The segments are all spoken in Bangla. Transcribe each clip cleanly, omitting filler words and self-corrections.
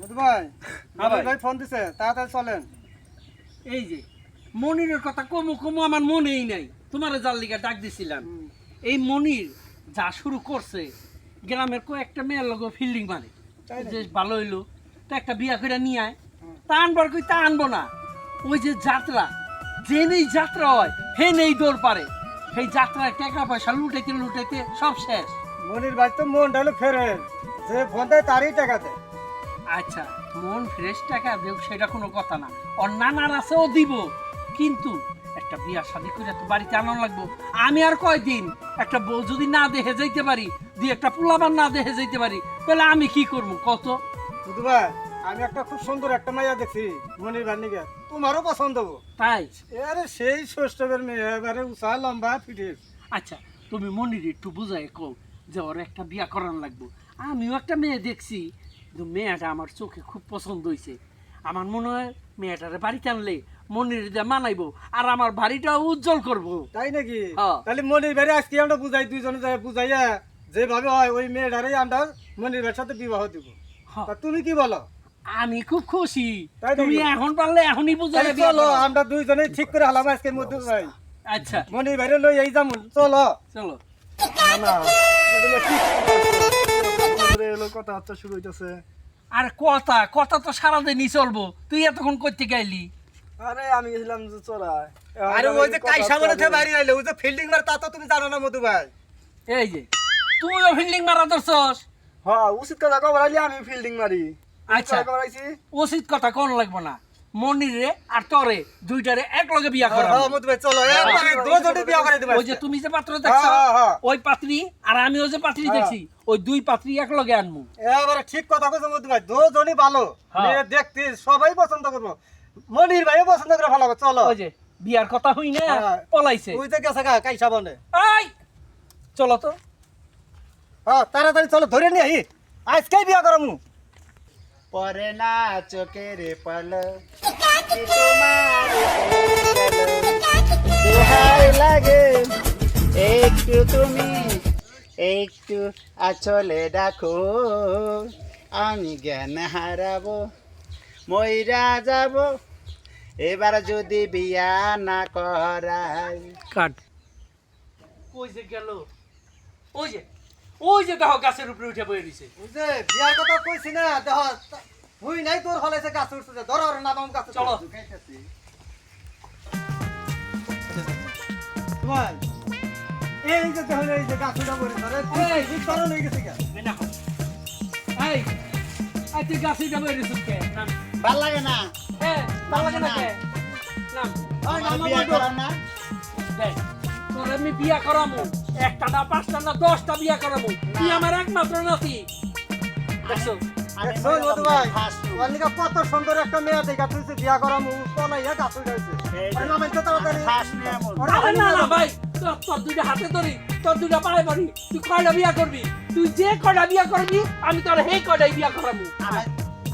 মধু ভাই, মনির ভাই ফোন দিছে, তাড়াতাড়ি চলেন। এই যে মনিরের কথা কমু কমু আমার মনেই নাই, তোমার যার লিগা ডাক দিছিলাম। এই মনির যা শুরু করছে, গ্রামের কয়েকটা মেয়ের লোক ফিল্ডিং মারে, বেশ ভালো হইলো। তো একটা বিয়া করে নিয়ে আয়, তা আনবার কই তা আনবো না। ওই যে যাত্রা, যে নেই যাত্রা হয় হে নেই দৌড় পারে, সেই যাত্রায় টাকা পয়সা লুটাইতে লুটাইতে সব শেষ। মনির ভাই তো মন ডালো ফেরে, যে ফোন দেয় তারই টাকা দেয়। আচ্ছা, মন ফ্রেশ টাকা দেব সেটা কোনো কথা না, ওর নানার আছে ও দিব, কিন্তু একটা বিয়া শাদি করে তো বাড়িতে আনানো লাগবো। আমি আর কয়দিন একটা বউ যদি না দেখে যাইতে পারি, দুই একটা পোলাবার না দেখে যাইতে পারি, তাহলে আমি কি করবো কত? মধু ভাই, আমি একটা খুব সুন্দর একটা মাইয়া দেখছি মনির ভাই নিকে, তোমারও পছন্দ হবো। তাই? আরে সেই ষষ্ঠবের মেয়ে, এবারে উঁচা লম্বা ফিটিস। আচ্ছা, তুমি মনির একটু বুঝাই কও যে ওর একটা বিয়া করার লাগবো। আমিও একটা মেয়ে দেখছি, কিন্তু মেয়েটা আমার চোখে খুব পছন্দ হয়েছে। আমার মনে হয় মেয়েটারে বাড়িতে আনলে মনির দিয়ে মানাইবো, আর আমার বাড়িটাও উজ্জ্বল করবো। তাই নাকি? হ্যাঁ। তাহলে মনির ভাই আজকে আমরা বুঝাই, দুইজনে যাই বুঝাইয়া যেভাবে হয় ওই মেয়েটারই আমরা মনির ভাইয়ের সাথে বিবাহ দিব। হ্যাঁ। তা তুমি কি বলো? আমি খুব খুশি, তাই নাকি? তুমি এখন পারলে এখনই বুঝাই তাহলে চলো আমরা দুইজনে ঠিক করে হলাম আজকে মধু ভাই। আচ্ছা মনির ভাইরে লই এই যামু, চলো। চলো। না এগুলো ঠিক করে এলো, কথা হচ্ছে শুরু হইতেছে। আর কথা কথা তো সারাদিনই চলবো, তুই এতক্ষণ করতে গেলি? আরে আমি গেছিলাম যে চড়ায়। আরে ওই যে কাইসা মনে থেকে বাইরে আইলে, ওই যে ফিল্ডিং মার, তা তো তুমি জানো না মধু ভাই। এই যে তুইও ফিল্ডিং মারা ধরছস? হ্যাঁ, উচিত কথা কবার আইলে আমি ফিল্ডিং মারি। আচ্ছা, কবার আইছি? উচিত কথা কোন লাগবো না, মনিরে আর তরে দুইটারে এক লগে বিয়া করা। হ্যাঁ মধু ভাই চলো, একবারে দুজনে বিয়া করে দিব। ওই যে তুমি যে পাত্র দেখছো, হ্যাঁ, হ্যাঁ। ওই পাত্রী আর আমিও যে পাত্রী দেখছি, ওই দুই পাত্রী এক লগে আনমু। এবারে ঠিক কথা কইছো মধু ভাই, দুজনই ভালো হ্যাঁ। মেয়ে দেখতে, সবাই পছন্দ করবো। মনির ভাইও পছন্দ করে ভালো, চলো। ওই যে বিয়ার কথা হই না হ্যাঁ। পলাইছে। ওই যে গেছে গা কাইসা বনে। এই চলো তো। হ্যাঁ তাড়াতাড়ি চলো, ধরে নিয়ে আই, আজকেই বিয়া করামু। পরে না চোখের পলক কি তোমার দোহাই লাগে, একটু তুমি একটু আচলে ডাকো, আমি জ্ঞান হারাবো মইরা যাব এবার যদি বিয়া না করাই। কাট। কই যে গেল? ওই যে ওই যে দেখো গাছের উপরে উঠে বয়ে দিছে। ওই যে বিয়ার কথা কইছি না, দেখ হুই নাই তোর হলাইছে, গাছ উঠছে, ধরো ওর নাম গাছ। চলো। ভাই এই যে দেখো, এই যে গাছ উঠা পড়ে ধরে, এই, এই সরল হয়ে গেছে গা। এই দেখো। এই এই তুই গাছে উঠে বয়ে দিছিস কে? নাম। ভাল লাগে না? ভালো লাগে না কে? নাম। ওই আমার নাম বিয়া বন্ধ। করাও না? দেখ, তোর আমি বিয়া করামু, একটা না পাঁচটা না 10টা বিয়া করামু, তুই আমার একমাত্র নাতি। দেখছো? আমি দেখছো মরলাম মধু না, ভাই, ফাঁস করবো। ওর লিগা কত সুন্দর একটা মেয়ে দেখা, তুই যে বিয়া করামু পলাইয়া গাছ উঠাইছে। এই যে, ওর নাম হইছে তাড়াতাড়ি। আমি ফাঁস নিয়ে এমন। আরে না না ভাই, তোর দুইটা হাতে ধরি, তোর দুইটা পায়ে পড়ি, তুই কয়টা বিয়া করবি? তুই যে কয়টা বিয়া করবি আমি তোর সেই কয়টাই বিয়া করামু।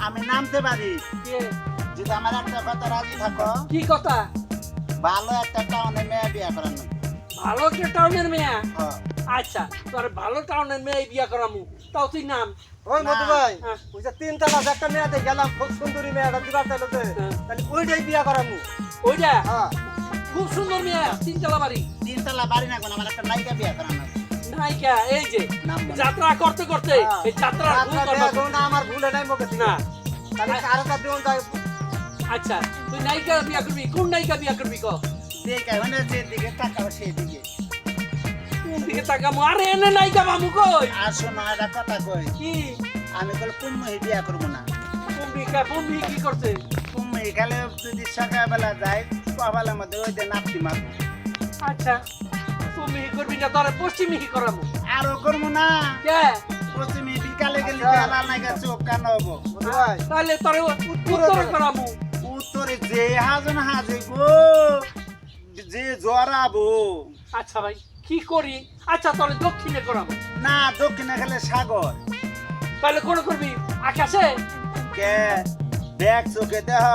আমি নামতে পারি কে? যদি আমার একটা কথা রাজি থাকো, কি কথা? ভালো একটা টাউনে মেয়ে বিয়া করানো। ভালো একটা টাউনের মেয়ে? হ্যাঁ। আচ্ছা, তোর ভালো টাউনের মেয়ে বিয়া করামু, তাও তুই নাম। ওই মধু না। ভাই, হ্যাঁ। ওই যে তিনতলা যে একটা মেয়ে দেখে গেলাম, খুব সুন্দরী মেয়েটা দিবার চাইলো যে, হ্যাঁ। তাহলে ওইটাই বিয়া করামু। ওইটা হ্যাঁ খুব সুন্দর মেয়ে, তিনতলা বাড়ি। তিনতলা বাড়ি না কোন, আমার একটা নায়িকা বিয়া করানো। নায়িকা? এই যে নাম বলো। যাত্রা করতে করতে এই যাত্রা ভুল আপনার করবা। বিয়া না, আমার ভুলে নাই মুখে না। তাহলে আরো কাজ দিন যায়। আচ্ছা, তুই নায়িকা বিয়া করবি, কোন নায়িকা বিয়া করবি ক? দেখে মানে যেদিকে তাকাবো সেদিকে। কোন দিকে তাকামু? আরে এনে নায়িকা মামু কই? আর শোনো একটা কথা কই, কি আমি বলে কুম্মহি বিয়া করবো না। কুম্ভি কি করছে? কুম্মহি খালে যদি সকালবেলা যায় কপালের মধ্যে ওই যে নাপতি মারবো। আচ্ছা, তুমি করবি না, তোরে পশ্চিমী করামু। আরো করবো না, কে? পশ্চিমে বিকালে গেলে আচ্ছা। বেলা নাইকা চোখ কান হবো। মধু ভাই, তাহলে তোরে উত্তরে করামু। উত্তরে যে হাজন হাজে গো, যে জড়াবো। আচ্ছা ভাই, কি করি? আচ্ছা, তোরে দক্ষিণে করামু। না দক্ষিণে গেলে সাগর। তাহলে কোন করবি? আকাশে? কে দেখ চোখে দেহ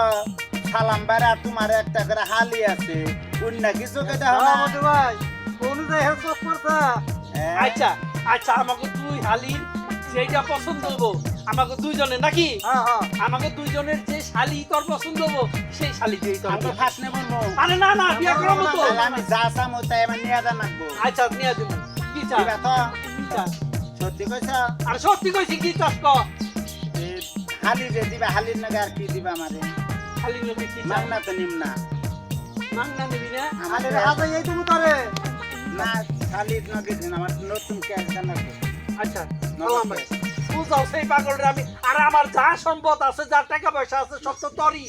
সালাম বেড়া, তোমার একটা করে হালি আছে, অন্য কি চোখে দেহ না? মধু ভাই, কোন যে হে চোখ পড়ছে। হ্যাঁ? আচ্ছা আচ্ছা, আমাকে তুই হালির যেটা পছন্দ হবো আমাকে দুইজনের নাকি হ্যাঁ হ্যাঁ আমাকে দুইজনের যে শালি তোর পছন্দ হবো সেই শালি দিয়েই তোর আমরা ফার্স্ট নেব না আরে না না বিয়া করবো তো তাহলে আমি যা চামো তাই আমার নিয়ে যা নাকবো আচ্ছা নিয়ে দিব কি চা দিবা তো কি চা সত্যি কইছ আর সত্যি কইছি কি চাস ক হালি যে দিবা হালির নাগে আর কি দিবা আমারে শালি নেবি কি চা মাংনা তো নিম না মাংনা নিবি না আরে আমাদের রাজা এই তুমি করে না হালির নাগে দিন আমার নতুন ক্যাশ জানাবো আচ্ছা সালাম ভাই বুঝাও সেই পাগলটা আমি আর আমার যা সম্পদ আছে যা টাকা পয়সা আছে সব তো তোরই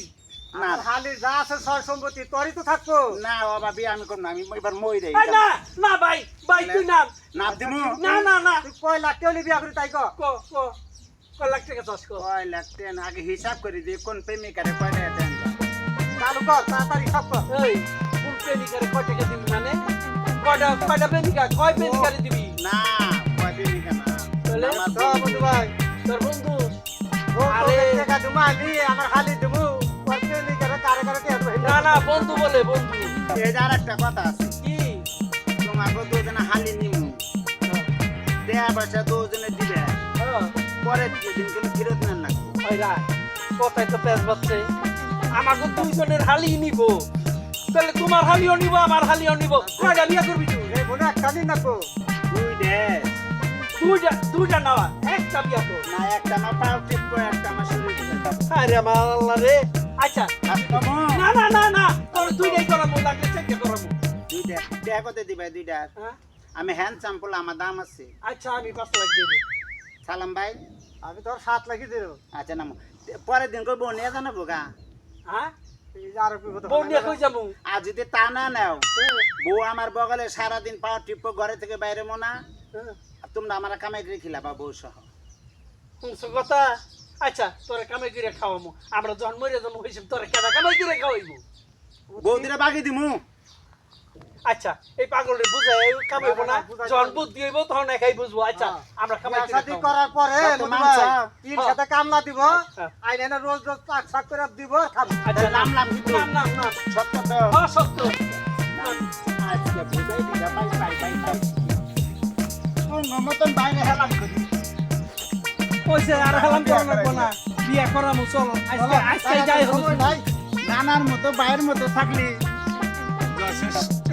না আর হালি যা আছে সয় সম্পত্তি তোরই তো থাকবো না বাবা বিয়ে আমি করব না আমি এবার মই দেই এই না না ভাই ভাই তুই নাম না দিমু না না না তুই কয় লাখ টাকা বিয়া করি তাই ক ক ক ক লাখ টাকা চাস ক কয় লাখ টাকা আগে হিসাব করে দিই কোন প্রেমিকারে কয় টাকা দেন চালু কর তাড়াতাড়ি সব কর এই কোন প্রেমিকারে কয় টাকা দিবি মানে কয়টা প্রেমিকা কয় প্রেমিকারে দিবি না কয় প্রেমিকা না তাহলে? আমার তো বন্ধু ভাই তোর বন্ধু ও আরে। তোকে টাকা দিমু আমি আমার হালি দিমু ওর পেলি করে কারে কারে টাকা দেবো না না বন্ধু বলে বন্ধু এই আর একটা কথা আছে কি তোমাকে দুজনে হালি নিমু দেয়া পয়সা দুজনে দিবে পরের দিন কোনো ফেরত নেন না ওইরা কথাই তো পেঁচ বাচ্ছে আমাকে দুইজনের হালি নিব তাহলে তোমার হালিও নিব আমার হালিও নিব কয়টা বিয়া করবি তুই এই মনে একটা দিন নাকো দুই দে দুইটা নাওয়া একটা বিয়া কর না একটা আমার পাও টিপবো একটা আমার শরীর টিপবো আরে আমার আল্লাহ রে আচ্ছা আসবো না না না না তোর দুইটাই করাবো লাগলে চেষ্টা করাবো দুইটা দেয়া কত দিবে দুইটা হ্যাঁ আমি হ্যান্ড স্যাম্পল আমার দাম আছে আচ্ছা আমি 5 লাখ দিয়ে দিই সালাম ভাই আমি তোর 7 লাখই দেব আচ্ছা নামো পরের দিন করবো নিয়ে জানাবো গা হ্যাঁ এই যে আরো কি কথা বউ নিয়ে কই যাবো আর যদি তা না নেও বউ আমার বগলে সারাদিন পাও টিপবো ঘরে থেকে বাইরে মোনা আর তোমরা আমার কামাই করে খিলাবা বউ সহ শুনছো কথা আচ্ছা তোরে কামাই করে খাওয়ামু আমরা যখন মরে যাবো হইছিস তোরে কেনা কামাই করে খাওয়াইবো বউ দিলে বাকি দিমু আচ্ছা এই পাগলরে বুঝাই কামাইবো না যখন বুদ্ধি হইব তখন একাই বুঝবো আচ্ছা আমরা কামাই করে শাদি খাওয়াবো। করার পরে সব তো বন্ধু মানছ? ভাই তিন সাথে কামলা দিব হ্যাঁ। আইনে না রোজ রোজ পাক শাক করে দিব খাবো আচ্ছা নাম নাম কিন্তু নাম নাম নাম সত্য তো হ্যাঁ সত্য নাম আজকে বুঝাই দিলা পাই পাই পাই পাই তোর মতন বাইরে হেলাম করি কইছে আর হালাম করো লাগবো না বিয়া করামু চলো আজকে আজকে যাই হলো ভাই নানার মতো বাইরের মতো থাকলি যথেষ্ট